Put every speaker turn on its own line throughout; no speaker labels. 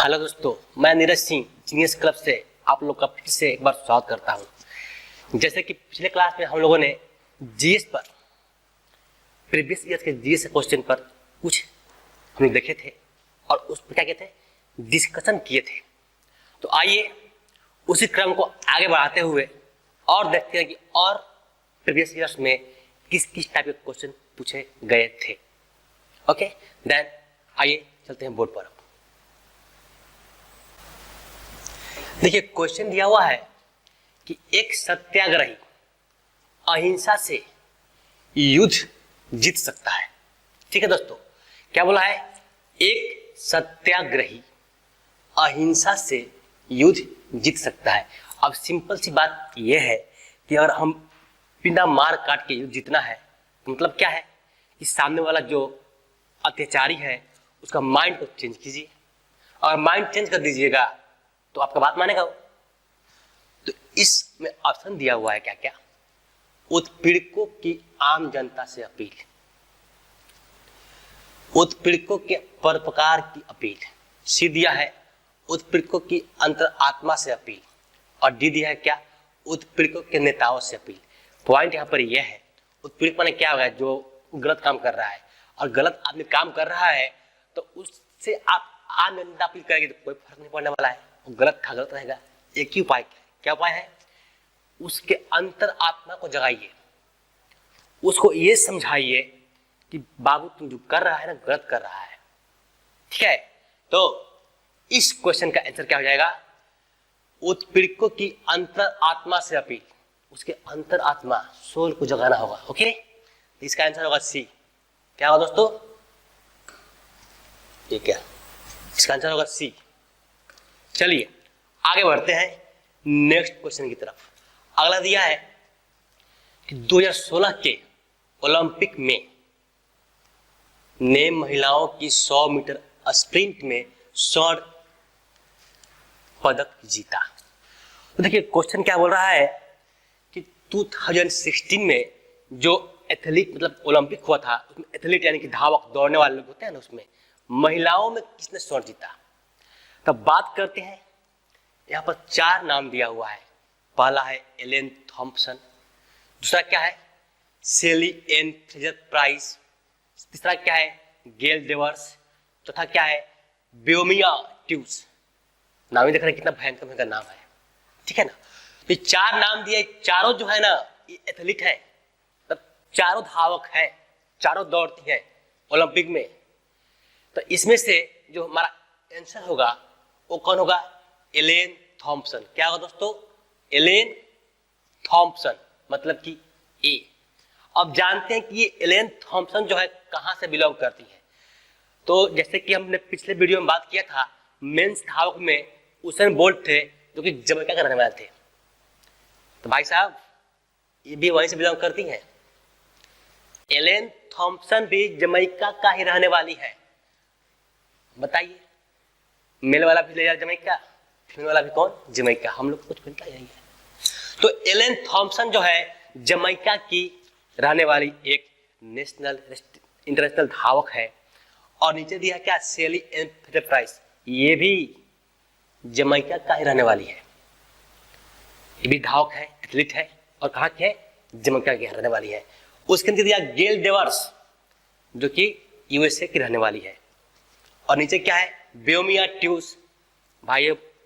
Hello दोस्तों, मैं Neeraj Singh genius club से आप लोग का फिर से एक बार स्वागत करता हूं। जैसे कि पिछले क्लास में हम लोगों ने जीएस पर प्रीवियस ईयर के जीएस क्वेश्चन पर कुछ हम देखे थे और उस पर क्या कहते हैं डिस्कशन किए थे। तो आइए उसी क्रम को आगे बढ़ाते हुए और देखते हैं कि और प्रीवियस ईयर्स में किस किस टाइप के क्वेश्चन पूछे गए थे। ओके देन आइए चलते हैं बोर्ड पर। देखिए क्वेश्चन दिया हुआ है कि एक सत्याग्रही अहिंसा से युद्ध जीत सकता है। ठीक है दोस्तों, क्या बोला है? एक सत्याग्रही अहिंसा से युद्ध जीत सकता है। अब सिंपल सी बात यह है कि अगर हम बिना मार काट के युद्ध जीतना है तो मतलब क्या है कि सामने वाला जो अत्याचारी है उसका माइंड को चेंज कीजिए, और माइंड चेंज कर दीजिएगा तो आपका बात मानेगा वो। तो इसमें ऑप्शन दिया हुआ है क्या क्या? उत्पीड़कों की आम जनता से अपील, उत्पीड़कों के परोपकार की अपील। सी दिया है उत्पीड़कों की अंतरात्मा से अपील, और डी दिया है क्या? उत्पीड़कों के नेताओं से अपील। पॉइंट यहाँ पर यह है उत्पीड़क माने क्या होगा? जो गलत काम कर रहा है, और गलत आदमी काम कर रहा है तो उससे आप आम जनता अपील करेंगे तो कोई फर्क नहीं पड़ने वाला है। गलत था गलत रहेगा। एक ही उपाय क्या उपाय है? उसके अंतर आत्मा को जगाइए, उसको ये समझाइए कि बाबू तुम जो कर रहा है ना गलत कर रहा है। ठीक है, तो इस क्वेश्चन का आंसर क्या हो जाएगा? उत्पीड़कों की अंतर आत्मा से अपील, उसके अंतर आत्मा सोल को जगाना होगा। ओके, इसका आंसर होगा सी। क्या होगा दोस्तों? ये क्या? इसका आंसर होगा सी। चलिए आगे बढ़ते हैं नेक्स्ट क्वेश्चन की तरफ। अगला दिया है कि 2016 के ओलंपिक में ने महिलाओं की 100 मीटर स्प्रिंट में स्वर्ण पदक जीता। तो देखिए क्वेश्चन क्या बोल रहा है कि 2016 में जो एथलीट मतलब ओलंपिक हुआ था उसमें एथलीट यानी कि धावक दौड़ने वाले लोग होते हैं ना, उसमें महिलाओं में किसने स्वर्ण जीता। तब बात करते हैं। यहाँ पर 4 नाम दिया हुआ है। पहला है एलेन थॉम्पसन, दूसरा क्या है सेली एन फ्रेजर प्राइस, तीसरा क्या है गेल डेवर्स, चौथा क्या है बेओमिया ट्यूस। नाम ही देख रहे हैं कितना भयंकर भयंकर नाम है। ठीक है ना, तो 4 नाम दिए, चारों जो है ना ये एथलीट है, तब चारों धावक है, चारों दौड़ती है ओलंपिक में। तो इसमें से जो हमारा आंसर होगा वो कौन होगा? Ellen Thompson. क्या होगा दोस्तों? एलेन थॉम्पसन, मतलब कि ए। अब जानते हैं कि ये एलेन थॉम्पसन जो है कहां से बिलोंग करती है। तो जैसे कि हमने पिछले वीडियो में बात किया था, मेंस धावक में उसेन बोल्ट थे जो कि जमैका के रहने वाले थे। तो भाई साहब ये भी वहीं से बिलोंग करती हैं। एलेन थॉम्पसन भी जमैका का ही रहने वाली है। बताइए, मेल वाला भी ले जा जमैका, फीमेल वाला भी कौन? जमैका। हम लोग कुछ मिलता यही है। तो एलेन थॉम्पसन जो है जमैका की रहने वाली एक नेशनल इंटरनेशनल धावक है। और नीचे दिया क्या? सेली एन फ्रेजर प्राइस, ये भी जमैका का ही रहने वाली है। ये भी धावक है, एथलीट है, और कहाँ की है? जमैका की रहने वाली है। उसके नीचे दिया गेल डेवर्स जो कि यूएसए की रहने वाली है। और नीचे क्या है? बेओमिया ट्यूस, भाई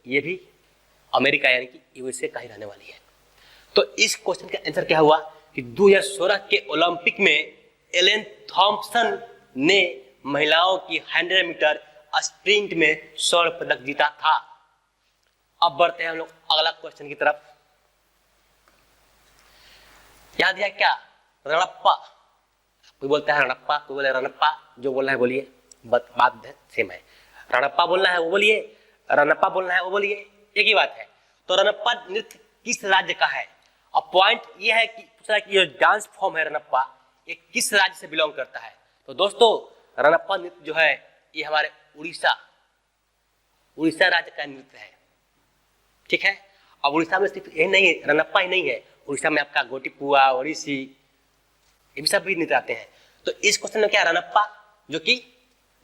ये भी अमेरिका यानी कि यूएसए का ही रहने वाली है। तो इस क्वेश्चन का आंसर क्या हुआ कि 2016 के ओलंपिक में एलेन थॉम्पसन ने महिलाओं की 100 मीटर स्प्रिंट में स्वर्ण पदक जीता था। अब बढ़ते हैं हम लोग अगला क्वेश्चन की तरफ। याद दिया क्या? रणप्पा। कोई बोलता है रणप्पा, कोई बोले रणप्पा। जो बोलना है बोलिए, बात सेम है। रणप्पा बोलना है वो बोलिए, रणप्पा बोलना है वो बोलिए, एक ही बात है। तो रणप्पा नृत्य किस राज्य का है? और पॉइंट ये है कि पूछा कि ये डांस फॉर्म है रणप्पा, ये किस राज्य से बिलोंग करता है। तो दोस्तों रणप्पा नृत्य जो है ये हमारे उड़ीसा राज्य का नृत्य है। ठीक है, अब उड़ीसा में सिर्फ यही नहीं है, रणप्पा ही नहीं है, उड़ीसा में आपका गोटीपुआ, ओडिसी, ये भी सब भी नृत्य आते हैं। तो इस क्वेश्चन में क्या? रणप्पा जो कि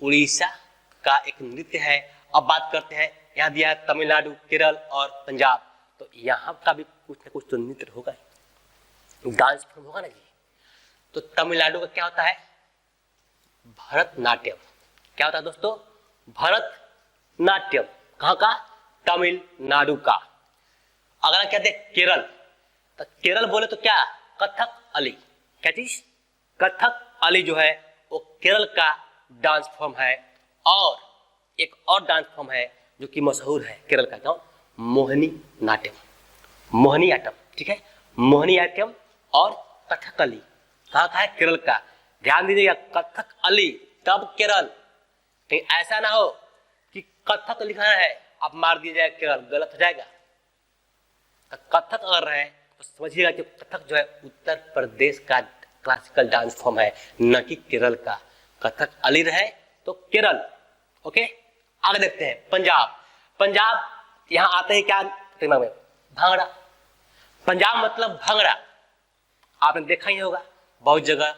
उड़ीसा का एक नृत्य है अब बात करते हैं, यहाँ दिया है तमिलनाडु, केरल और पंजाब। तो यहाँ का भी कुछ ना कुछ तो नृत्य होगा, डांस फॉर्म होगा ना जी। तो तमिलनाडु का क्या होता है? भरतनाट्यम। क्या होता है दोस्तों? भरतनाट्यम। कहाँ का? तमिलनाडु का। अगर हम कहते हैं केरल, तो केरल बोले तो क्या? कथक अली। क्या चीज? कथक अली जो है वो केरल का डांस फॉर्म है। और एक और डांस फॉर्म है जो कि मशहूर है केरल का, क्या? मोहिनी नाट्यम, मोहिनीअट्टम। ठीक है, मोहिनीअट्टम और कथकली कहाँ का है? केरल का। ध्यान दीजिएगा, कथक अली तब केरल। कहीं ऐसा ना हो कि कथक लिखा है आप मार दिया जाए केरल, गलत हो जाएगा। तो कथक अगर है तो समझिएगा कि कथक जो है उत्तर प्रदेश का क्लासिकल डांस फॉर्म है, न कि केरल का। कथक अली रहे तो केरल। ओके, आगे देखते हैं पंजाब। पंजाब यहाँ आते हैं क्या दिमाग में? भांगड़ा। पंजाब मतलब भांगड़ा। आपने देखा ही होगा, बहुत जगह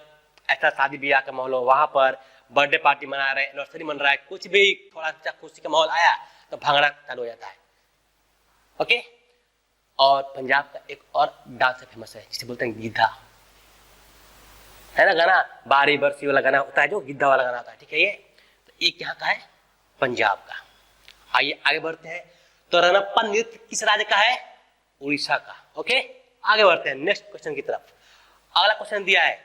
ऐसा शादी ब्याह का माहौल हो, वहां पर बर्थडे पार्टी मना रहे, एनिवर्सरी मन रहा है, कुछ भी थोड़ा सा खुशी का माहौल आया तो भांगड़ा चालू हो जाता है। ओके, और पंजाब का एक और डांस फेमस है जिसे बोलते हैं गिद्धा, है ना गाना, बारी बरसी वाला गाना होता है जो गिद्धा वाला गाना होता है। ठीक है, ये तो एक यहाँ का है पंजाब का। आइए आगे बढ़ते हैं। तो रनप्पा नृत्य किस राज्य का है? उड़ीसा का। ओके, आगे बढ़ते हैं नेक्स्ट क्वेश्चन की तरफ। अगला क्वेश्चन दिया है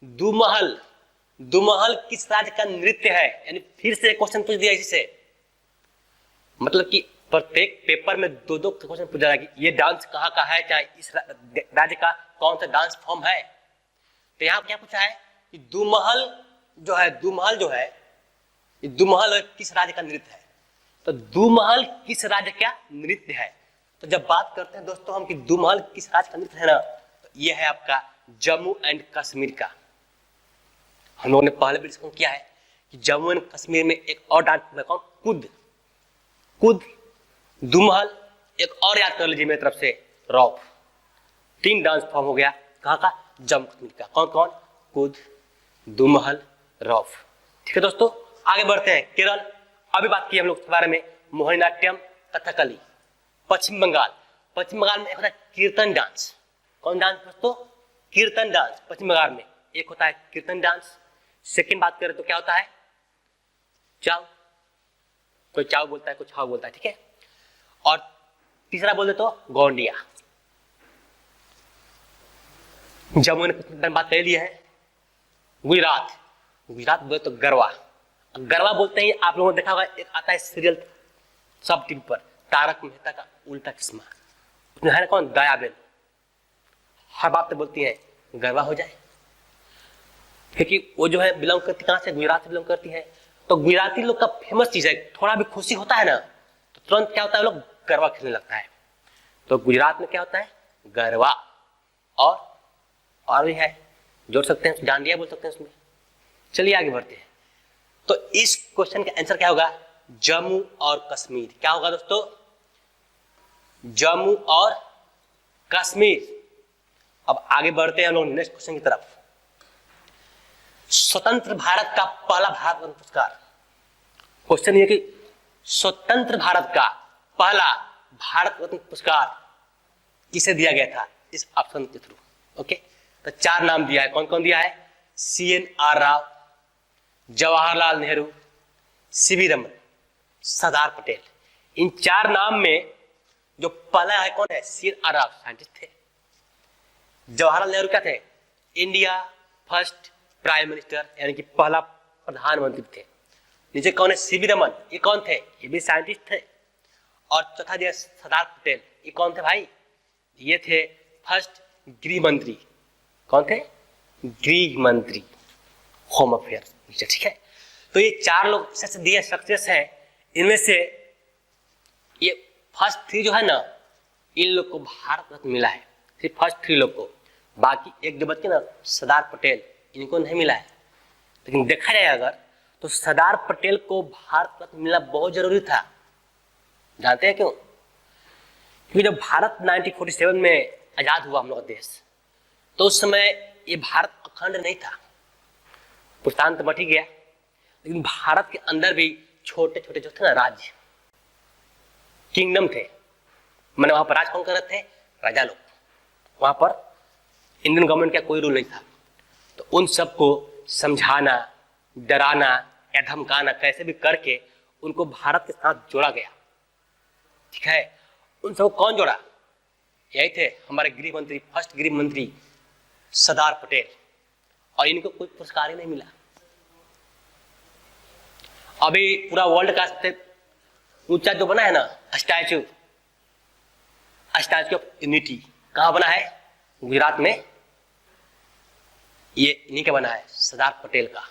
दुमहल। दुमहल किस राज्य का नृत्य है? यानी फिर से क्वेश्चन पूछ दिया इसी से, मतलब कि प्रत्येक पेपर में दो दो क्वेश्चन पूछा जाएगा कि ये डांस कहाँ का है, चाहे इस राज्य का कौन सा डांस फॉर्म है। तो यहाँ क्या पूछा है कि दुमहल जो है, दुमहल जो है, ये दुमहल किस राज्य का नृत्य है? तो दुमहल किस राज्य का नृत्य है? तो जब बात करते हैं दोस्तों हम कि दुमहल किस राज्य का नृत्य है ना, तो ये है आपका जम्मू एंड कश्मीर का। हम लोगों ने पहले भी डिस्कस किया है कि जम्मू एंड कश्मीर में एक और डांस फॉर्म है, कौन? कुद। कुद, दुमहल, एक और याद कर लीजिए मेरी तरफ से, रौफ। तीन डांस फॉर्म हो गया, कहाँ का? जम्मू कश्मीर का। कौन कौन? कुद, दुमहल, रौफ। ठीक है दोस्तों, आगे बढ़ते हैं। केरल, अभी बात की हम लोग के बारे में, मोहिनीअट्टम, कथकली। पश्चिम बंगाल, पश्चिम बंगाल में एक होता है कीर्तन डांस। कौन डांस दोस्तों? कीर्तन डांस। पश्चिम बंगाल में एक होता है कीर्तन डांस। सेकंड बात करें तो क्या होता है? चाव। कोई चाव बोलता है, कोई छाव बोलता है। ठीक है, और तीसरा बोल दे तो गोंडिया। जम्मू ने बात कर ली है। गुजरात, गुजरात बोले तो गरबा। गरबा बोलते ही आप लोगों ने देखा होगा, एक आता है सीरियल सब टीवी पर, तारक मेहता का उल्टा चश्मा, उसमें है ना कौन? दयाबेन। हर बात तो बोलती है गरबा हो जाए, क्योंकि वो जो है बिलोंग करती कहाँ से? गुजरात से बिलोंग करती है। तो गुजराती लोग का फेमस चीज है, थोड़ा भी खुशी होता है ना तो तुरंत क्या होता है, लोग गरबा खेलने लगता है। तो गुजरात में क्या होता है? गरबा। और भी है, जोड़ सकते हैं, डांडिया बोल सकते हैं उसमें। चलिए आगे बढ़ते हैं। तो इस क्वेश्चन का आंसर क्या होगा? जम्मू और कश्मीर। क्या होगा दोस्तों? जम्मू और कश्मीर। अब आगे बढ़ते हैं हम लोग नेक्स्ट क्वेश्चन की तरफ। स्वतंत्र भारत का पहला भारत रत्न पुरस्कार। क्वेश्चन ये कि स्वतंत्र भारत का पहला भारत रत्न पुरस्कार किसे दिया गया था इस ऑप्शन के थ्रू? ओके, तो चार नाम दिया है। कौन कौन दिया है? CNR Rao, Jawaharlal Nehru, CV Raman, Sardar Patel. इन चार नाम में जो पहला है कौन है? CNR राव, साइंटिस्ट थे। जवाहरलाल नेहरू क्या थे? इंडिया फर्स्ट प्राइम मिनिस्टर, यानी कि पहला प्रधानमंत्री थे। नीचे कौन है? CV रमन, ये कौन थे? ये भी साइंटिस्ट थे। और चौथा जो है सरदार पटेल, ये कौन थे भाई? ये थे फर्स्ट गृह मंत्री। कौन थे? गृह मंत्री, होम अफेयर्स। ठीक है, तो ये चार लोग दिए सक्सेस हैं। इनमें से ये फर्स्ट थ्री जो है ना, इन लोग को भारत रत्न मिला है, सिर्फ फर्स्ट थ्री लोग को। बाकी एक जो बच्चे ना सरदार पटेल, इनको नहीं मिला है। लेकिन देखा जाए अगर तो सरदार पटेल को भारत रत्न मिलना बहुत जरूरी था। जानते हैं क्यों? क्योंकि जब भारत 1947 में आजाद हुआ हम लोग का देश, तो उस समय ये भारत अखंड नहीं था, पाकिस्तान तो बट ही गया। लेकिन भारत के अंदर भी छोटे छोटे जो थे ना राज्य, किंगडम थे, मैंने वहां पर राज कौन कर रहे थे? राजा लोग। वहां पर इंडियन गवर्नमेंट का कोई रूल नहीं था। तो उन सबको समझाना, डराना या धमकाना कैसे भी करके उनको भारत के साथ जोड़ा गया। ठीक है, उन सबको कौन जोड़ा? यही थे हमारे गृह मंत्री, फर्स्ट गृह मंत्री सरदार पटेल। और इनको कोई पुरस्कार ही नहीं मिला। अभी पूरा वर्ल्ड का सबसे ऊंचा जो बना है ना स्टैचू ऑफ यूनिटी, कहां बना है? गुजरात में। ये इन्हीं का बना है, सरदार पटेल का।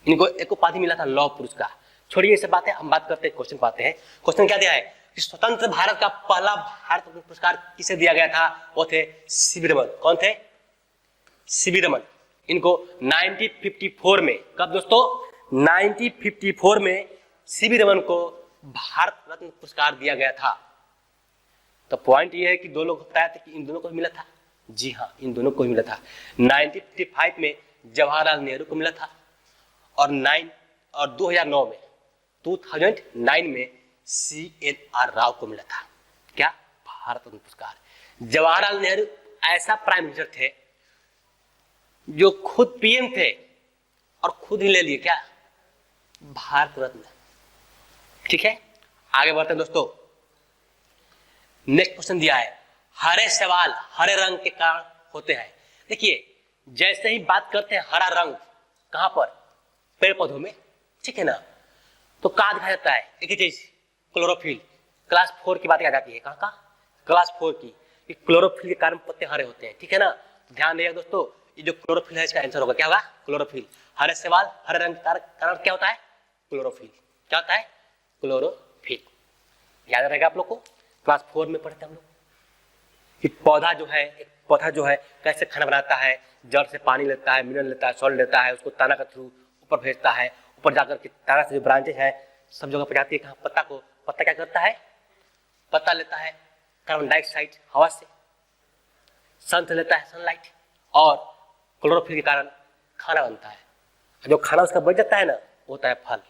इनको एक उपाधि मिला था लौह पुरुष का। छोड़िए ये सब बातें, हम बात करते हैं, क्वेश्चन पाते हैं। क्वेश्चन क्या दिया है कि स्वतंत्र भारत का पहला भारत रत्न पुरस्कार किसे दिया गया था? वो थे सीवी रमन। कौन थे? सीवी रमन। इनको 1954 में, कब दोस्तों? 1954 में सीवी रमन को भारत रत्न पुरस्कार दिया गया था। तो पॉइंट ये है कि दो लोग बताया था कि इन दोनों को मिला था। जी हाँ, इन दोनों को मिला था। 1955 में जवाहरलाल नेहरू को मिला था और 2009 में CNR राव को मिला था। क्या? भारत रत्न पुरस्कार। जवाहरलाल नेहरू ऐसा प्राइम मिनिस्टर थे जो खुद पीएम थे और खुद ही ले लिए क्या? भारत रत्न। ठीक है, आगे बढ़ते हैं दोस्तों। नेक्स्ट क्वेश्चन दिया है, हरे सवाल हरे रंग के कारण होते हैं। देखिए, जैसे ही बात करते हैं हरा रंग, कहां पर? पेड़ पौधों में। ठीक है ना, तो कहा दिखाया जाता है? एक ही चीज, क्लोरोफिल। क्लास 4 की बात आ जाती है। कहां का? क्लास 4 की। कि क्लोरोफिल के कारण पत्ते हरे होते हैं। ठीक है ना, ध्यान रखिएगा दोस्तों, ये जो क्लोरोफिल है इसका आंसर होगा क्या? होगा क्लोरोफिल। हरे सवाल हरे रंग के कारण क्या होता है? क्लोरोफिल। क्या होता है? क्लोरोफिल। याद रहेगा आप लोग को, क्लास 4 में पढ़ते हम लोग कि पौधा जो है कैसे खाना बनाता है। जड़ से पानी लेता है, मिनरल लेता है, सॉल्ट लेता है, उसको तना के थ्रू ऊपर भेजता है। ऊपर जाकर के तना से जो ब्रांचेज है सब जगह पर जाती है। कहाँ? पत्ता को। पत्ता क्या करता है? पत्ता लेता है कार्बन डाइऑक्साइड हवा से, सन से लेता है सनलाइट, और क्लोरोफिल के कारण खाना बनता है। जो खाना उसका बच जाता है ना, वो होता है फल।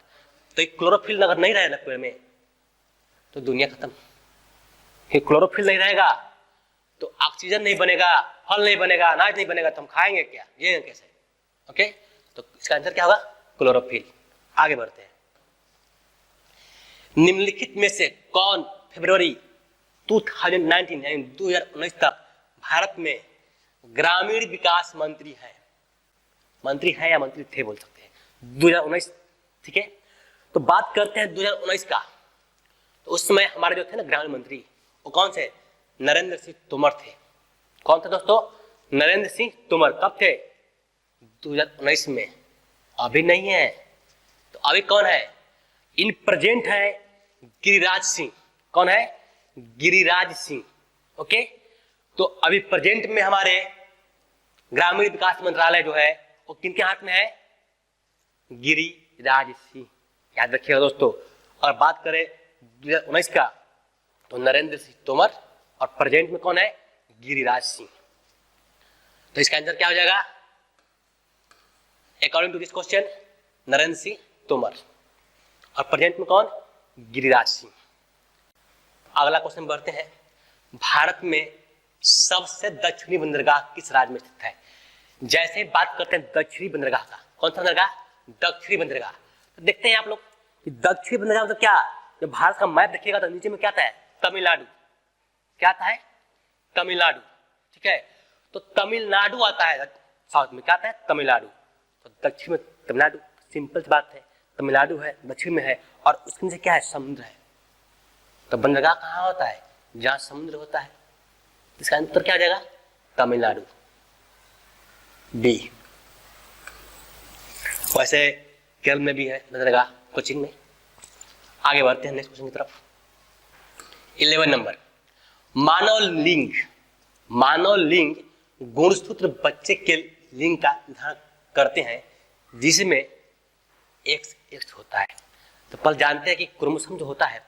तो एक क्लोरोफिल अगर नहीं रहे ना पेड़ में तो दुनिया खत्म। क्लोरोफिल नहीं रहेगा तो ऑक्सीजन नहीं बनेगा, फल नहीं बनेगा, अनाज नहीं बनेगा, तो हम खाएंगे क्या? ये कैसे? ओके, तो इसका आंसर क्या होगा? क्लोरोफिल। आगे बढ़ते हैं। निम्नलिखित में से कौन फरवरी 2019 यानी 2019 तक भारत में ग्रामीण विकास मंत्री है? मंत्री है या मंत्री थे बोल सकते हैं। 2019। ठीक है, तो बात करते हैं 2019 का। तो उस समय हमारे जो थे ना ग्रामीण मंत्री, वो कौन से? नरेंद्र सिंह तोमर थे। कौन थे दोस्तों? नरेंद्र सिंह तोमर। कब थे? 2019 में। अभी नहीं है। तो अभी कौन है? इन प्रेजेंट है गिरिराज सिंह। कौन है? गिरिराज सिंह। ओके, तो अभी प्रेजेंट में हमारे ग्रामीण विकास मंत्रालय जो है वो किनके हाथ में है? गिरिराज सिंह। याद रखिएगा दोस्तों। और बात करें 2019 का, तो नरेंद्र सिंह तोमर, और प्रेजेंट में कौन है? गिरिराज सिंह। तो इसका आंसर क्या हो जाएगा? According to this question Narendra Singh Tomar, और प्रेजेंट में कौन? गिरिराज सिंह। अगला क्वेश्चन बढ़ते हैं। भारत में सबसे दक्षिणी बंदरगाह किस राज्य में स्थित है? जैसे ही बात करते हैं दक्षिणी बंदरगाह का, कौन सा बंदरगाह? दक्षिणी बंदरगाह। तो देखते हैं आप लोग कि दक्षिणी बंदरगाह मतलब क्या? जब भारत का मैप देखिएगा तो नीचे में क्या आता है? तमिलनाडु। क्या आता है? तमिलनाडु। ठीक है, तो तमिलनाडु आता है साउथ में। क्या आता है? तमिलनाडु। तो दक्षिण में तमिलनाडु। सिंपल सी बात है, तमिलनाडु है, दक्षिण में है, और उसके नीचे क्या है? समुद्र है। तो बंदरगाह कहाँ होता है? जहां समुद्र होता है। इसका उत्तर क्या आ जाएगा? तमिलनाडु। डी। वैसे केरल में भी है बंदरगाह, कोचिन में। आगे बढ़ते हैं नेक्स्ट क्वेश्चन की तरफ। 11 नंबर, मानव लिंग गुणसूत्र बच्चे के लिंग का निर्धारण करते हैं जिसमें XX होता है। तो पहले जानते हैं कि क्रोमोसोम जो होता है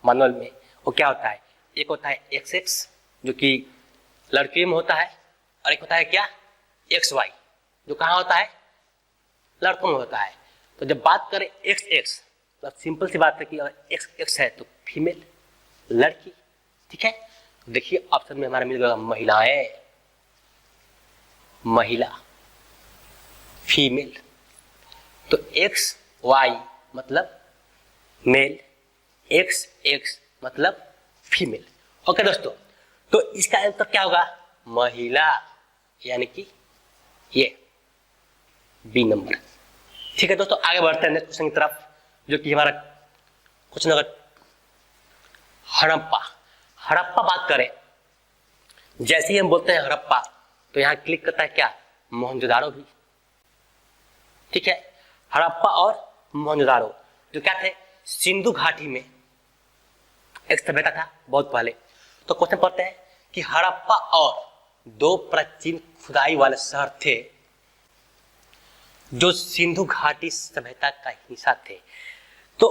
मानव में वो क्या होता है? एक होता है XX जो कि लड़के में होता है, और एक होता है क्या? XY जो कहाँ होता है? लड़कों में होता है। तो जब बात करें XX, तो सिंपल सी बात है कि अगर XX है तो फीमेल, लड़की। ठीक है, देखिए ऑप्शन में हमारा मिल गया महिलाएं, महिला, फीमेल। तो एक्स वाई मतलब मेल, एक्स एक्स मतलब फीमेल। ओके दोस्तों, तो इसका आंसर क्या होगा? महिला, यानी कि ये बी नंबर। ठीक है दोस्तों, आगे बढ़ते हैं नेक्स्ट क्वेश्चन की तरफ, जो कि हमारा क्वेश्चन नंबर हड़प्पा। हड़प्पा बात करें, जैसे ही हम बोलते हैं हड़प्पा तो यहाँ क्लिक करता है क्या? मोहनजोदाड़ो भी। ठीक है, हड़प्पा और मोहनजोदाड़ो जो क्या थे? सिंधु घाटी में एक सभ्यता था बहुत पहले। तो क्वेश्चन पढ़ते हैं कि हड़प्पा और दो प्राचीन खुदाई वाले शहर थे जो सिंधु घाटी सभ्यता का हिस्सा थे। तो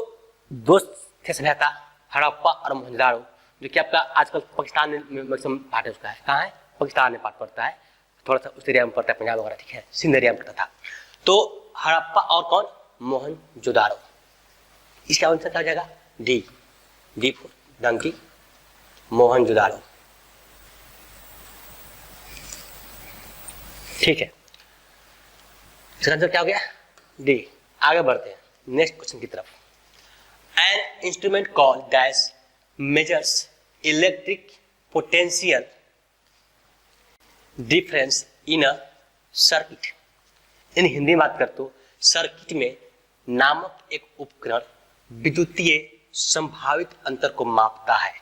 दो थे सभ्यता, हड़प्पा और मोहनजोदाड़ो, जो कि आपका आजकल पाकिस्तान में मैक्सिमम पार्ट है उसका है। कहाँ है? पाकिस्तान में पार्ट पड़ता है, थोड़ा सा उस एरिया में पड़ता है, पंजाब वगैरह। ठीक है, सिंध एरिया में पड़ता था। तो हड़प्पा और कौन? मोहनजोदाड़ो। इसका आंसर क्या हो जाएगा? D, D for donkey, Mohenjodaro. ठीक है, इसका आंसर क्या हो गया? डी। आगे बढ़ते हैं नेक्स्ट क्वेश्चन की तरफ। An instrument called dash measures electric potential difference in a circuit. In Hindi में बात कर तो सर्किट में नामक एक उपकरण विद्युतीय संभावित अंतर को मापता है।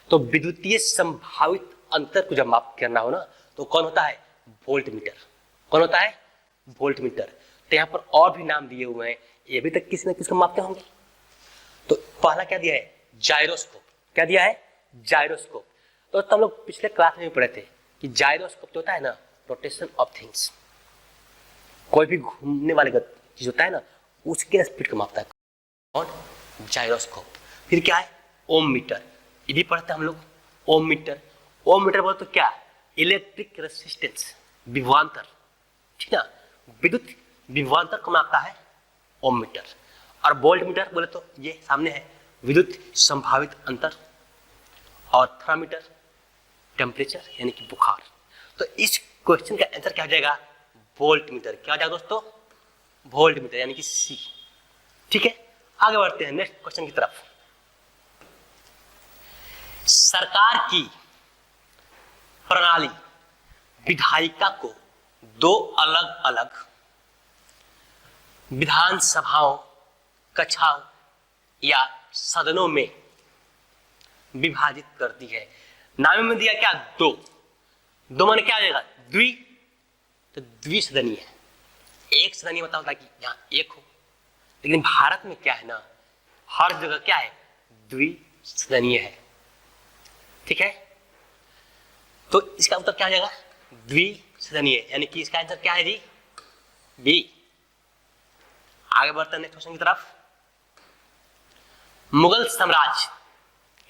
तो विद्युतीय संभावित अंतर को जब माप करना हो ना, तो कौन होता है? Volt meter. कौन होता है? Volt meter. तो यहाँ पर और भी नाम दिए हुए हैं, ये भी तक किसी न किसी को मापते होंगे। तो पहला क्या दिया है? जाइरोस्कोप। क्या दिया है? जाइरोस्कोप। तो हम लोग पिछले क्लास में भी पढ़े थे कि जाइरोस्कोप जो होता है ना, रोटेशन ऑफ थिंग्स, कोई भी घूमने वाली चीज होता है ना, उसके स्पीड को मापता है। कौन? जाइरोस्कोप। फिर क्या है? ओम मीटर, ये भी पढ़ते हैं हम लोग। ओम मीटर, ओम मीटर बोले तो क्या? इलेक्ट्रिक रेसिस्टेंस, विभवांतर। ठीक है, विद्युत विभवांतर को मापता है ओम मीटर। और वोल्ट मीटर बोले तो ये सामने है, विद्युत संभावित अंतर। और थर्मामीटर, टेम्परेचर यानी कि बुखार। तो इस क्वेश्चन का आंसर क्या हो जाएगा? Volt meter. क्या हो जाएगा दोस्तों? वोल्ट मीटर यानी कि सी। ठीक है, आगे बढ़ते हैं नेक्स्ट क्वेश्चन की तरफ। सरकार की प्रणाली विधायिका को दो अलग अलग विधानसभाओं, कक्षाओं या सदनों में विभाजित करती है। नाम में दिया क्या? दो। दो माने क्या आ जाएगा? द्वि। तो द्विसदनीय। एक सदनीय मतलब होता है कि यहाँ एक हो, लेकिन भारत में क्या है ना, हर जगह क्या है? द्विसदनीय है। ठीक है, तो इसका उत्तर क्या हो जाएगा? द्विसदनीय, यानी कि इसका आंसर क्या है जी? बी। आगे बढ़ते हैं नेक्स्ट क्वेश्चन की तरफ। मुगल साम्राज्य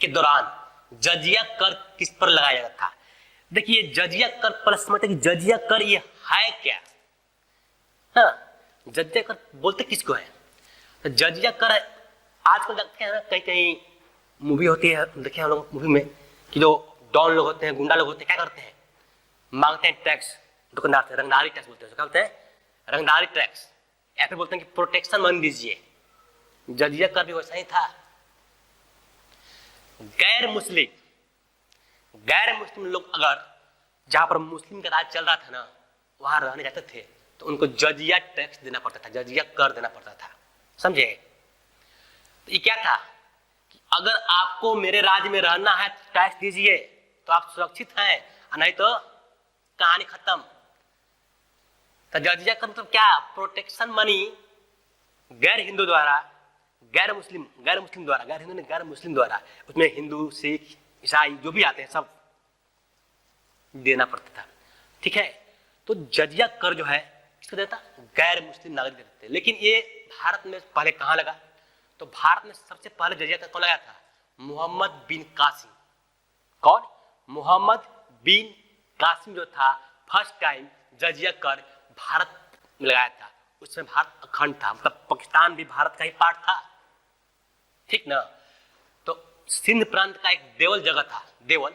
के दौरान जजिया कर किस पर लगाया जाता था? देखिए, जजिया कर प्लस मतलब कि जजिया कर ये है क्या? हाँ, जजिया कर बोलते किसको है? तो जजिया कर आजकल देखते हैं ना, कहीं कहीं मूवी होती है, देखिए हम लोग मूवी में कि जो डॉन लोग होते हैं, गुंडा लोग होते हैं, क्या करते हैं? मांगते हैं टैक्स दुकानदार से, रंगदारी टैक्स बोलते हैं। क्या बोलते हैं? रंगदारी टैक्स। या फिर बोलते हैं कि प्रोटेक्शन मनी दीजिए। जजिया कर भी वैसा ही था। गैर मुस्लिम लोग अगर जहां पर मुस्लिम का राज चल रहा था ना, वहां रहने जाते थे तो उनको जजिया टैक्स देना पड़ता था, जजिया कर देना पड़ता था। समझे? तो ये क्या था कि अगर आपको मेरे राज्य में रहना है तो टैक्स दीजिए, तो आप सुरक्षित हैं, नहीं तो कहानी खत्म। तो जजिया का मतलब क्या? प्रोटेक्शन मनी गैर हिंदू द्वारा, गैर मुस्लिम द्वारा, गैर हिंदू ने गैर मुस्लिम द्वारा, उसमें हिंदू, सिख, ईसाई जो भी आते हैं सब देना पड़ता था। ठीक है, तो जजिया कर जो है किसको देता? गैर मुस्लिम नागरिक देते थे। लेकिन ये भारत में पहले कहाँ लगा? तो भारत में सबसे पहले जजिया कर कौन लगाया था? मोहम्मद बिन कासिम। कौन? मोहम्मद बिन कासिम जो था, फर्स्ट टाइम जजिया कर भारत में लगाया था। उसमें भारत अखंड था, मतलब पाकिस्तान भी भारत का ही पार्ट था। ठीक ना? तो सिंध प्रांत का एक देवल जगह था, देवल,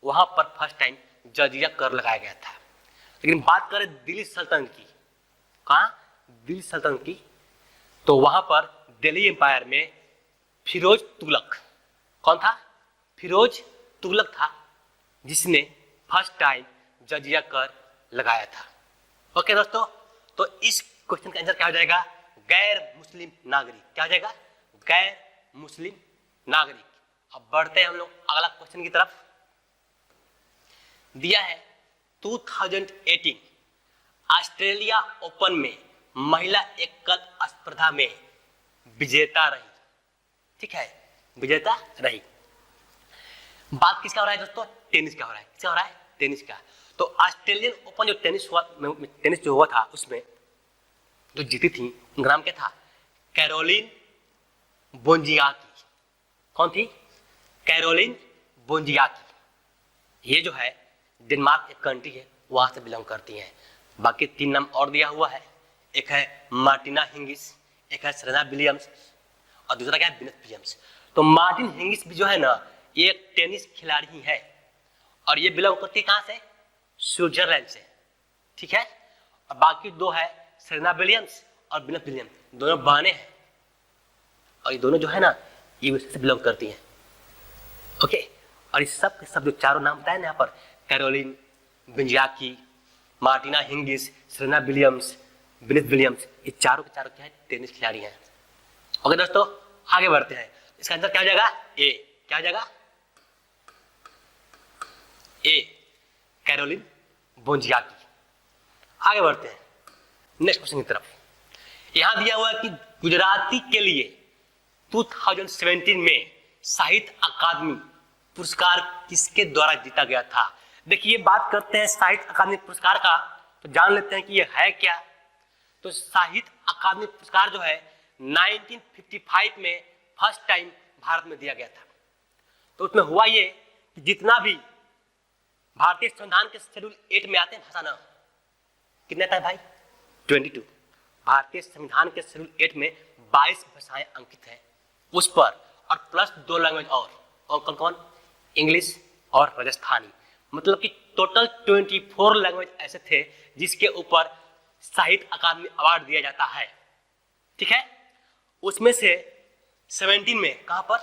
वहां पर फर्स्ट टाइम जजिया कर लगाया गया था। लेकिन बात करें दिल्ली सल्तनत की, कहा दिल्ली सल्तनत की, तो वहां पर दिल्ली एम्पायर में फिरोज तुगलक, कौन था? फिरोज तुगलक था, जिसने फर्स्ट टाइम जजिया कर लगाया था। ओके दोस्तों, तो इस क्वेश्चन का आंसर क्या हो जाएगा? गैर मुस्लिम नागरिक। क्या हो जाएगा? गैर मुस्लिम नागरिक। अब बढ़ते हैं हम लोग अगला क्वेश्चन की तरफ। दिया है 2018 ऑस्ट्रेलिया ओपन में महिला एकल स्पर्धा में विजेता रही। ठीक है, विजेता रही। बात किसका हो रहा है दोस्तों? टेनिस का हो रहा है। किसका हो रहा है? टेनिस का। तो ऑस्ट्रेलियन ओपन जो टेनिस जो हुआ था, उसमें जो जीती थी उनका नाम क्या था? कैरोलिन बोंजियाकी। कौन थी? कैरोलिन बोंजियाकी। ये जो है डेनमार्क एक कंट्री है, वहां से बिलोंग करती हैं। बाकी 3 नाम और दिया हुआ है, एक है मार्टिना हिंगिस, एक है सेरेना विलियम्स और दूसरा क्या है? Venus Williams. तो मार्टिन हिंगिस भी जो है ना, ये एक टेनिस खिलाड़ी ही है और ये बिलोंग करती है कहां से? स्विट्जरलैंड से। ठीक है, और बाकी 2 है सेरेना विलियम्स और विनस विलियम्स, दोनों बहनें हैं और ये दोनों जो है ना, यूएसए से बिलोंग करती हैं। ओके, और इस सब के सब जो चारों नाम बताए ना यहाँ पर, Caroline Wozniacki, Martina Hingis, Serena Williams, Venus Williams, ये चारों के चारों क्या है? टेनिस खिलाड़ी हैं। ओके दोस्तों, आगे बढ़ते हैं। इसका आंसर क्या हो जाएगा? ए। क्या हो जाएगा? ए, कैरोलिन बोंजियाकी। आगे बढ़ते हैं नेक्स्ट क्वेश्चन की तरफ। यहां दिया हुआ है कि गुजराती के लिए 2017 में साहित्य अकादमी पुरस्कार किसके द्वारा जीता गया था? देखिए, बात करते हैं साहित्य अकादमी पुरस्कार का, तो जान लेते हैं कि ये है क्या। तो साहित्य अकादमी पुरस्कार जो है 1955 में फर्स्ट टाइम भारत में दिया गया था। तो उसमें हुआ ये कि जितना भी भारतीय संविधान के शेड्यूल 8 में आते हैं भाषा ना, कितने था भाई? 22। भारतीय संविधान के शेड्यूल 8 में 22 भाषाएं अंकित है उस पर, और प्लस 2 लैंग्वेज और कौन कौन? इंग्लिश और राजस्थानी। मतलब कि टोटल 24 लैंग्वेज ऐसे थे जिसके ऊपर साहित्य अकादमी अवार्ड दिया जाता है। ठीक है, उसमें से 17 में, कहां पर?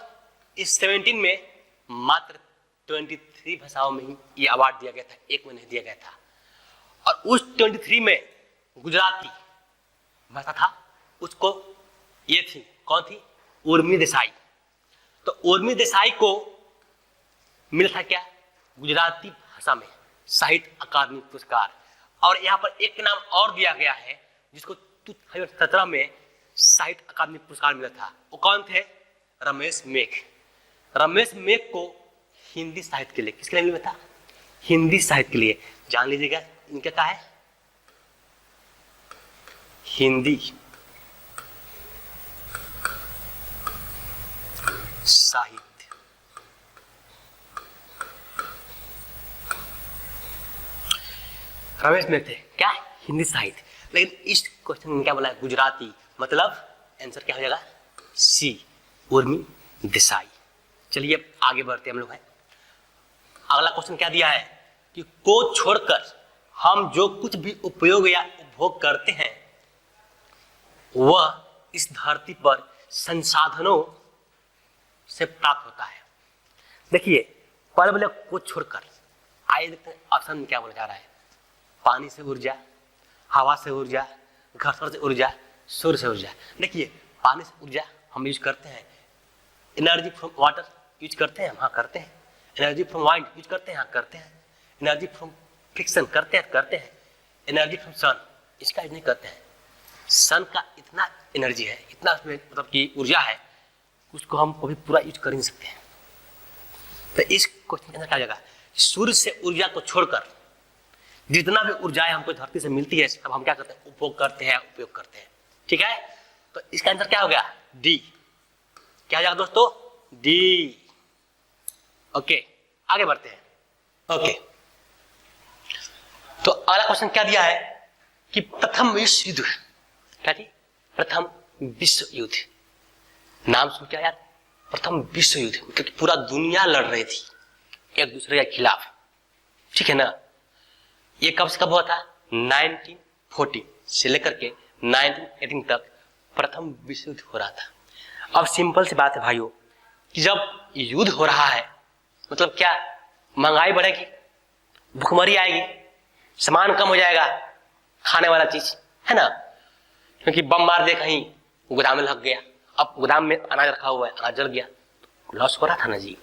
इस 17 में मात्र 23 भाषाओं में ही ये अवार्ड दिया गया था, एक में नहीं दिया गया था। और उस 23 में गुजराती भाषा था, उसको ये थी, कौन थी? उर्मी देसाई। तो उर्मी देसाई को मिला था क्या? गुजराती भाषा में साहित्य अकादमी पुरस्कार। और यहाँ पर एक नाम और दिया गया है जिसको 2017 में साहित्य अकादमी पुरस्कार मिला था। वो कौन थे? रमेश मेघ। रमेश मेघ को हिंदी साहित्य के लिए, किसके लिए मिला था? हिंदी साहित्य के लिए। जान लीजिएगा इनका क्या है? हिंदी साहित्य। रमेश मेघ थे क्या? हिंदी साहित्य। लेकिन इस क्वेश्चन में क्या बोला है? गुजराती। मतलब आंसर क्या हो जाएगा? सी, उर्मी देसाई। चलिए अब आगे बढ़ते हम लोग हैं। अगला क्वेश्चन क्या दिया है कि को छोड़कर हम जो कुछ भी उपयोग या उपभोग करते हैं वह इस धरती पर संसाधनों से प्राप्त होता है। देखिए, पहले बोले को छोड़कर, आइए देखते हैं ऑप्शन में क्या बोला जा रहा है। पानी से ऊर्जा, हवा से ऊर्जा, घर्षण से ऊर्जा, सूर्य से ऊर्जा। देखिए, पानी से ऊर्जा हम यूज करते हैं, एनर्जी फ्रॉम वाटर यूज करते हैं हम, हाँ करते हैं। एनर्जी फ्रॉम वाइंड यूज करते हैं, हाँ करते हैं। एनर्जी फ्रॉम फ्रिक्शन करते हैं। एनर्जी फ्रॉम सन, इसका यूज नहीं करते हैं। सन का इतना एनर्जी है, इतना उसमें मतलब कि ऊर्जा है, उसको हम कभी पूरा यूज कर नहीं सकते हैं। तो इस क्वेश्चन के अंदर क्या जाएगा? सूर्य से ऊर्जा को छोड़कर जितना भी ऊर्जाएं हमको धरती से मिलती है, सब हम क्या करते हैं? उपभोग करते हैं, उपयोग करते हैं। ठीक है, तो इसका आंसर क्या हो गया? डी। क्या हो जाएगा दोस्तों? डी। ओके, आगे बढ़ते हैं। ओके, तो अगला क्वेश्चन क्या दिया है कि प्रथम विश्व युद्ध, क्या थी? प्रथम विश्व युद्ध। नाम सुन क्या यार? प्रथम विश्व युद्ध मतलब कि पूरा दुनिया लड़ रही थी एक दूसरे के खिलाफ, ठीक है ना। ये कब से कब हुआ था? 1914 से लेकर के 1918 तक प्रथम विश्व युद्ध हो रहा था। अब सिंपल सी बात है भाइयों कि जब युद्ध हो रहा है मतलब क्या, महंगाई बढ़ेगी, भुखमरी आएगी, सामान कम हो जाएगा, खाने वाला चीज है ना, क्योंकि बम मार दे कहीं, गोदाम में लग गया, अब गोदाम में अनाज रखा हुआ है, अनाज जल गया, लॉस हो रहा था ना जी।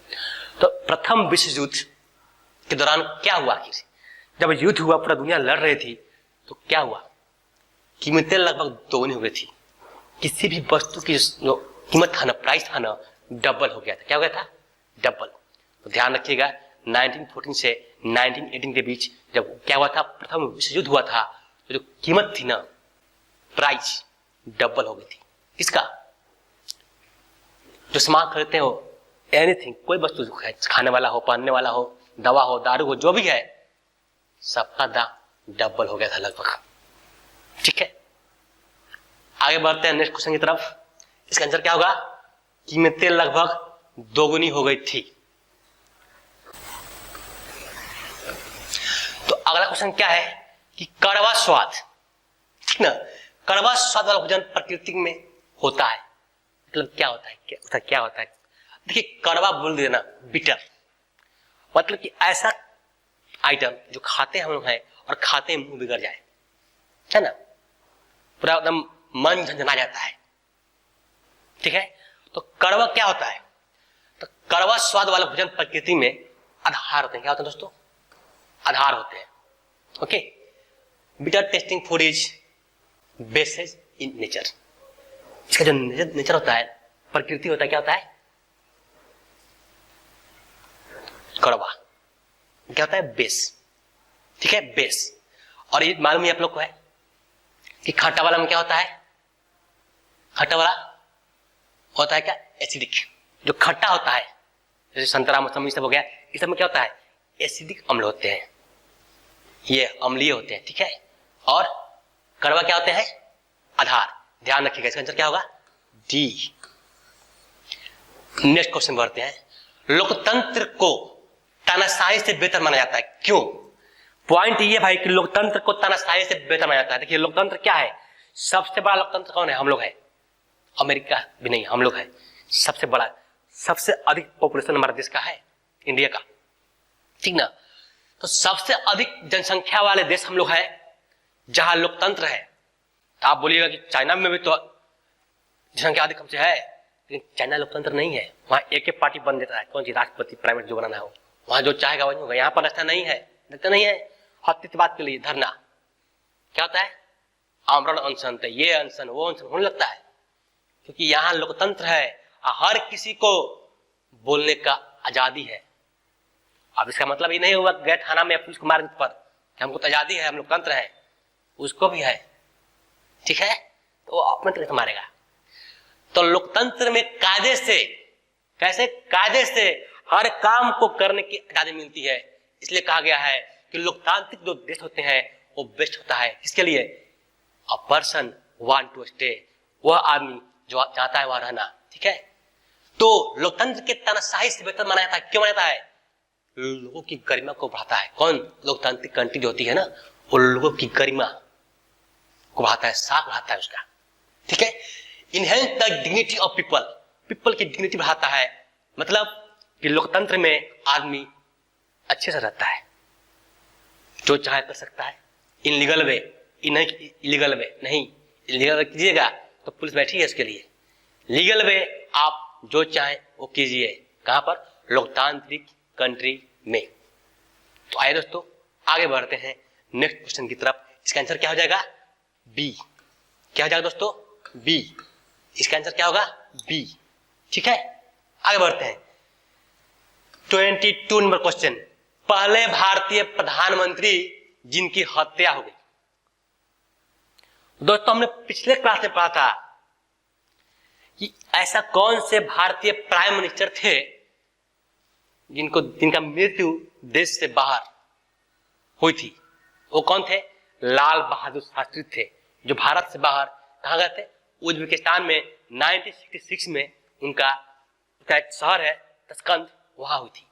तो प्रथम विश्व युद्ध के दौरान क्या हुआ आखिर? जब युद्ध हुआ, पूरा दुनिया लड़ रही थी, तो क्या हुआ? कीमतें लगभग दोगुनी हो गई थी। किसी भी वस्तु की जो कीमत था ना, प्राइस था ना, डबल हो गया था। क्या हो गया था? डबल। तो ध्यान रखिएगा 1914 से 1918 के बीच जब क्या हुआ था, प्रथम विश्व युद्ध हुआ था, तो जो कीमत थी ना, प्राइस डबल हो गई थी। किसका? जो सामान खरीदते हो, एनीथिंग, कोई वस्तु खाने वाला हो, पहनने वाला हो, दवा हो, दारू हो, जो भी है, सबका दाम डबल हो गया था लगभग। ठीक है, आगे बढ़ते हैं नेक्स्ट क्वेश्चन की तरफ। इसका आंसर क्या होगा? कीमतें लगभग दोगुनी हो गई थी। तो अगला क्वेश्चन क्या है कि कड़वा स्वाद, ठीक ना, कड़वा स्वाद वाला भोजन प्रकृति में होता है, मतलब क्या होता है? क्या होता है? देखिए, कड़वा बोल देना, बिटर, मतलब कि ऐसा आइटम जो खाते हम लोग हैं और खाते ही मुंह बिगड़ जाए, है ना, पूरा एकदम मन झंझना जाता है। ठीक है, तो कड़वा क्या होता है? तो कड़वा स्वाद वाला भोजन प्रकृति में आधार होते हैं। क्या होते हैं दोस्तों? आधार होते हैं। Okay, bitter testing food is basis in nature. इसका जो नेचर होता है, प्रकृति होता है, क्या होता है? कड़वा। क्या होता है? बेस। ठीक है, बेस। और ये मालूम ही आप लोग को है कि खट्टा वाला में क्या होता है? खट्टा वाला होता है क्या? एसिडिक। जो खट्टा होता है, जैसे संतरा, मौसमी सब हो गया, इस सब में क्या होता है? एसिडिक अम्ल होते हैं, ये अम्लीय होते हैं। ठीक है, और कड़वा क्या होते हैं? आधार। ध्यान रखिएगा, इसका आंसर क्या होगा? डी। नेक्स्ट क्वेश्चन बढ़ते हैं। लोकतंत्र को तानाशाही से बेहतर माना जाता है, क्यों? पॉइंट ये भाई कि लोकतंत्र को तानाशाही से बेहतर माना जाता है। देखिए, लोकतंत्र क्या है? सबसे बड़ा लोकतंत्र कौन है? हम लोग है। अमेरिका भी नहीं, हम लोग है सबसे बड़ा, सबसे अधिक पॉपुलेशन हमारे देश का है, इंडिया का, ठीक ना। तो सबसे अधिक जनसंख्या वाले देश हम लोग है जहां लोकतंत्र है। तो आप बोलिएगा कि चाइना में भी तो जनसंख्या अधिक हमसे है, लेकिन चाइना लोकतंत्र नहीं है। वहां एक एक पार्टी बन जाता है, कौन सी राष्ट्रपति, प्राइवेट जो बनाना हो, वहां जो चाहेगा वही होगा। यहाँ पर ऐसा नहीं है, देखते नहीं है, हत्या बात के लिए धरना क्या होता है? आमरण अनशन, ये अनशन वो अनशन होने लगता है, क्योंकि यहाँ लोकतंत्र है, हर किसी को बोलने का आजादी है। अब इसका मतलब ये नहीं हुआ गए थाना में पुलिस को मार पर कि हमको तो आजादी है, हम लोकतंत्र है, उसको भी है। ठीक है, तो वो अपने तरह से मारेगा। तो लोकतंत्र में कायदे से, कैसे? कायदे से हर काम को करने की आजादी मिलती है। इसलिए कहा गया है कि लोकतांत्रिक जो देश होते हैं वो बेस्ट होता है। किसके लिए? A person want to stay, वह आदमी जो चाहता है वहां रहना। ठीक है, तो लोकतंत्र के तानाशाही से बेहतर माना जाता है। क्यों माना जाता है? लोगों की गरिमा को बढ़ाता है। कौन? लोकतांत्रिक कंट्री जो होती है ना, वो लोगों की गरिमा को बढ़ाता है, साख बढ़ाता है उसका। ठीक है, enhance the dignity of people, people की डिग्निटी बढ़ाता है। मतलब कि लोकतंत्र में आदमी अच्छे से रहता है, जो चाहे कर सकता है, इनलीगल वे, इलीगल वे नहीं, इलीगल कीजिएगा तो पुलिस बैठी है इसके लिए। लीगल वे आप जो चाहे वो कीजिए। कहां पर? लोकतांत्रिक कंट्री में। तो आइए दोस्तों आगे बढ़ते हैं नेक्स्ट क्वेश्चन की तरफ। इसका आंसर क्या हो जाएगा? बी। क्या हो जाएगा दोस्तों? बी। इसका आंसर क्या होगा? बी। ठीक है, आगे बढ़ते हैं 22 नंबर क्वेश्चन। पहले भारतीय प्रधानमंत्री जिनकी हत्या हो गई। दोस्तों हमने पिछले क्लास में पढ़ा था कि ऐसा कौन से भारतीय प्राइम मिनिस्टर थे जिनका मृत्यु देश से बाहर हुई थी। वो कौन थे? लाल बहादुर शास्त्री थे, जो भारत से बाहर कहां गए थे? उज्बेकिस्तान में 1966 में उनका उसका एक शहर है तस्कंद, वहां हुई थी।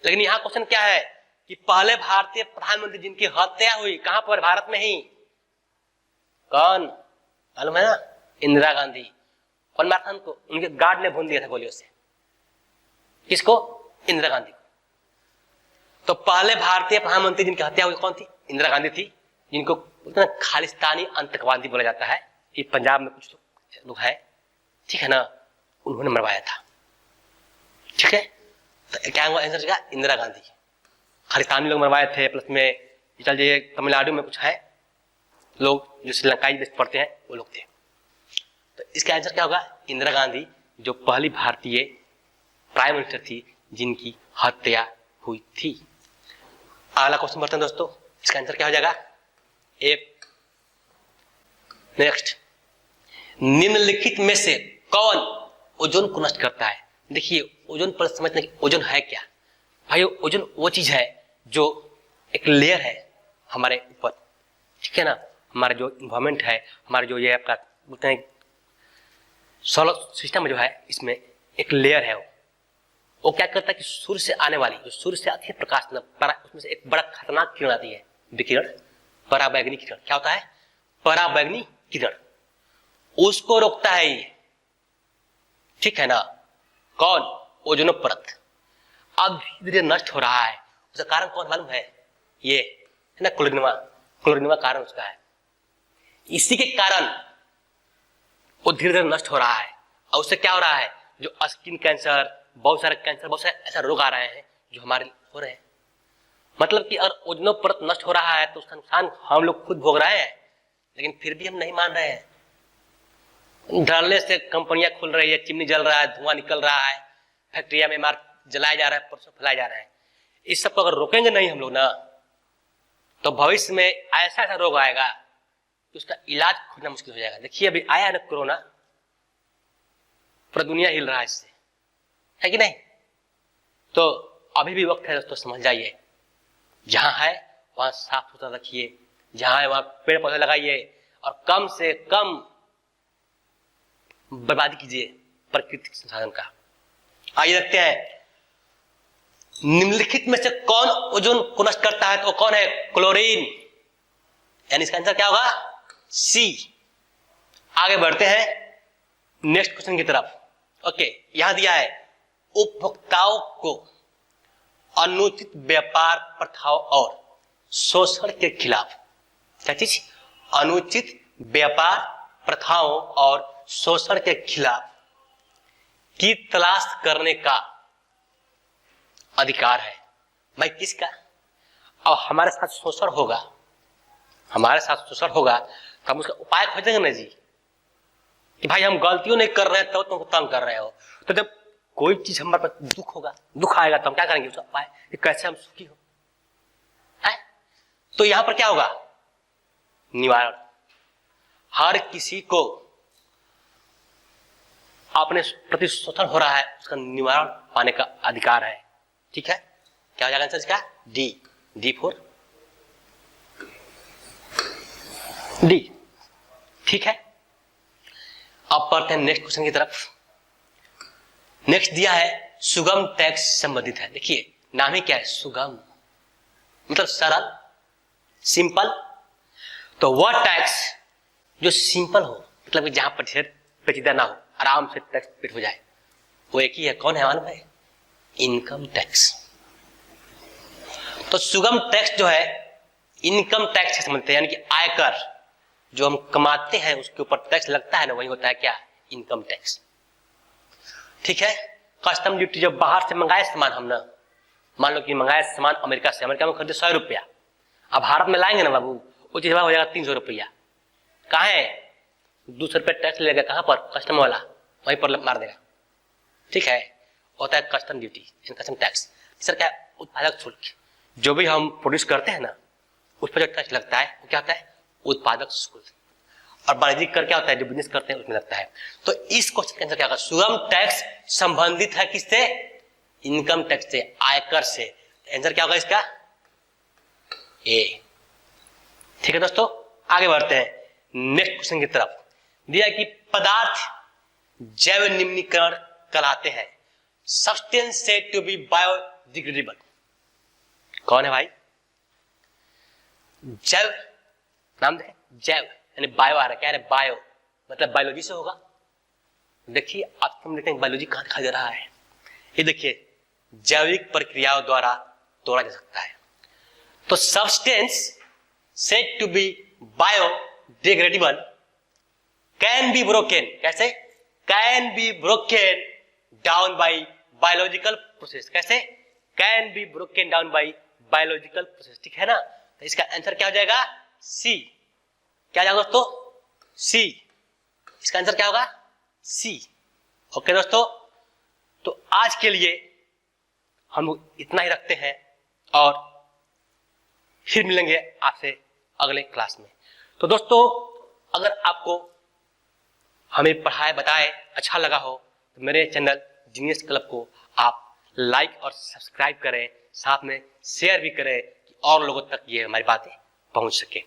लेकिन यहाँ क्वेश्चन क्या है कि पहले भारतीय प्रधानमंत्री जिनकी हत्या हुई कहां पर, भारत में ही, कौन मालूम है ना? इंदिरा गांधी। कौन मारा था उनको? उनके गार्ड ने भून दिया था गोलियों से। किसको? इंदिरा गांधी को। तो पहले भारतीय प्रधानमंत्री जिनकी हत्या हुई कौन थी? इंदिरा गांधी थी, जिनको खालिस्तानी आतंकवादी बोला जाता है। ये पंजाब में कुछ लोग हैं, ठीक है ना, उन्होंने मरवाया था। ठीक है, तो क्या हुआ आंसर का? इंदिरा गांधी। खालिस्तानी लोग मरवाए थे, प्लस में चल जाइए तमिलनाडु में कुछ है लोग जो श्रीलंकाई देश पढ़ते हैं, वो लोग थे। तो इसका आंसर क्या होगा? इंदिरा गांधी, जो पहली भारतीय प्राइम मिनिस्टर थी जिनकी हत्या हुई थी। अगला क्वेश्चन बढ़ते हैं दोस्तों, इसका आंसर क्या हो जाएगा? एक नेक्स्ट, निम्नलिखित में से कौन ओजोन को नष्ट करता है? देखिए ओजोन पर समझने की, ओजोन है क्या भाई? ओजोन वो चीज है जो एक लेयर है हमारे ऊपर, ठीक है ना। हमारा जो इन्वायरमेंट है, हमारा जो ये आपका बोलते हैं सोलर सिस्टम जो है, इसमें एक लेयर है। वो क्या करता है कि सूर्य से आने वाली, जो सूर्य से आती है प्रकाश, उसमें से एक बड़ा खतरनाक किरण आती है, विकिरण, पराबैंगनी किरण। क्या होता है? पराबैंगनी किरण। उसको रोकता है ये, ठीक है ना। कौन? ओजोन परत। अब धीरे धीरे नष्ट हो रहा है। उसका कारण कौन मालूम है? ये है ना, क्लोरीनवा। क्लोरीनवा कारण उसका है। इसी के कारण वो धीरे धीरे नष्ट हो रहा है। और उससे क्या हो रहा है? जो स्किन कैंसर, बहुत सारे कैंसर, बहुत सारे ऐसा रोग आ रहे हैं जो हमारे हो रहे हैं। मतलब कि अगर ओजोन परत नष्ट हो रहा है तो उसका नुकसान हम लोग खुद भोग रहे हैं, लेकिन फिर भी हम नहीं मान रहे हैं। डरने से कंपनियां खुल रही है, चिमनी जल रहा है, धुआं निकल रहा है, फैक्ट्रिया में मार जलाया जा रहा है, परसों फैलाया जा रहा है। इस सब को अगर रोकेंगे नहीं हम लोग ना, तो भविष्य में ऐसा ऐसा रोग आएगा कि उसका इलाज खोजना मुश्किल हो जाएगा। देखिए अभी आया है ना कोरोना, पूरा दुनिया हिल रहा है इससे, है कि नहीं? तो अभी भी वक्त है दोस्तों, समझ जाइए। जहां है वहां साफ सुथरा रखिए, जहां है वहां पेड़ पौधे लगाइए, और कम से कम बर्बादी कीजिए प्राकृतिक संसाधन का। आइए देखते हैं निम्नलिखित में से कौन ओजोन को नष्ट करता है। तो कौन है? क्लोरीन। यानी इसका आंसर क्या होगा? सी। आगे बढ़ते हैं नेक्स्ट क्वेश्चन की तरफ। ओके, यहां दिया है उपभोक्ताओं को अनुचित व्यापार प्रथाओं और शोषण के खिलाफ, क्या चीज? अनुचित व्यापार प्रथाओं और शोषण के खिलाफ की तलाश करने का अधिकार है। भाई किसका? और हमारे साथ शोषण होगा, हमारे साथ शोषण होगा तो हम उसका उपाय खोजेंगे ना जी, कि भाई हम गलतियों नहीं कर रहे हैं तो तुमको तंग कर रहे हो। तो जब कोई चीज हमारे पास दुख होगा, दुख आएगा तो हम क्या करेंगे? उसका उपाय कि कैसे हम सुखी हो है? तो यहां पर क्या होगा? निवारण। हर किसी को अपने प्रति शोषण हो रहा है, उसका निवारण पाने का अधिकार है। ठीक है, क्या हो जाएगा आंसर इसका? डी। D for D. ठीक है, अब पढ़ते हैं नेक्स्ट क्वेश्चन की तरफ। नेक्स्ट दिया है सुगम टैक्स संबंधित है। देखिए नाम ही क्या है? सुगम, मतलब सरल, सिंपल। तो वह टैक्स जो सिंपल हो, मतलब जहां पर ढेर पेचीदा ना हो, आराम से टैक्स पेड हो जाए, वो एक ही है। कौन है मालूम है? Income tax. तो सुगम टैक्स जो है इनकम टैक्स से समझते हैं, यानी कि आयकर जो हम कमाते हैं उसके ऊपर टैक्स लगता है ना, वही होता है क्या? Income tax. ठीक है, कस्टम ड्यूटी जब बाहर से मंगाए सामान हम ना, मान लो कि मंगाए सामान अमेरिका से, अमेरिका में खरीदे 100 रुपया, अब भारत में लाएंगे ना बाबू, वो चीज हो जाएगा 300 रुपया। कहाँ है? 200 रुपया टैक्स लेगा, कहां पर? कस्टम वाला वहीं पर मार देगा। ठीक है, होता है custom duty, custom tax. Sir क्या? उत्पादक शुल्क। जो भी हम प्रोड्यूस करते हैं ना, उस पर जो टैक्स लगता है वो क्या होता है? उत्पादक शुल्क। और वाणिज्यिक कर क्या होता है? जो बिजनेस करते हैं उसमें लगता है। तो इस क्वेश्चन का आंसर क्या होगा? सुगम टैक्स संबंधित है किससे? इनकम टैक्स से, आयकर से। आंसर क्या होगा इसका? ए। ठीक है दोस्तों, आगे बढ़ते हैं नेक्स्ट क्वेश्चन की तरफ। दिया कि पदार्थ जैव निम्नीकरण कहलाते हैं? Substance said to be biodegradable कौन है भाई? जैव, नाम देखें, जैव यानी बायो आ रहा है, क्या है बायो मतलब बायोलॉजी से होगा। देखिए आप हम देखते हैं बायोलॉजी कहां दिखाई दे रहा है, ये देखिए जैविक प्रक्रियाओं द्वारा तोड़ा जा सकता है। तो substance said to be biodegradable can be broken, कैसे? Can be broken down by biological process, कैसे? Can be broken down by biological process, ठीक है ना। तो इसका आंसर क्या हो जाएगा? सी। क्या जाएगा दोस्तों? सी। इसका आंसर क्या होगा? सी। ओके दोस्तों, तो आज के लिए हम इतना ही रखते हैं और फिर मिलेंगे आपसे अगले क्लास में। तो दोस्तों अगर आपको हमें पढ़ाए बताए अच्छा लगा हो तो मेरे चैनल जीनियस क्लब को आप लाइक और सब्सक्राइब करें, साथ में शेयर भी करें कि और लोगों तक ये हमारी बातें पहुंच सके।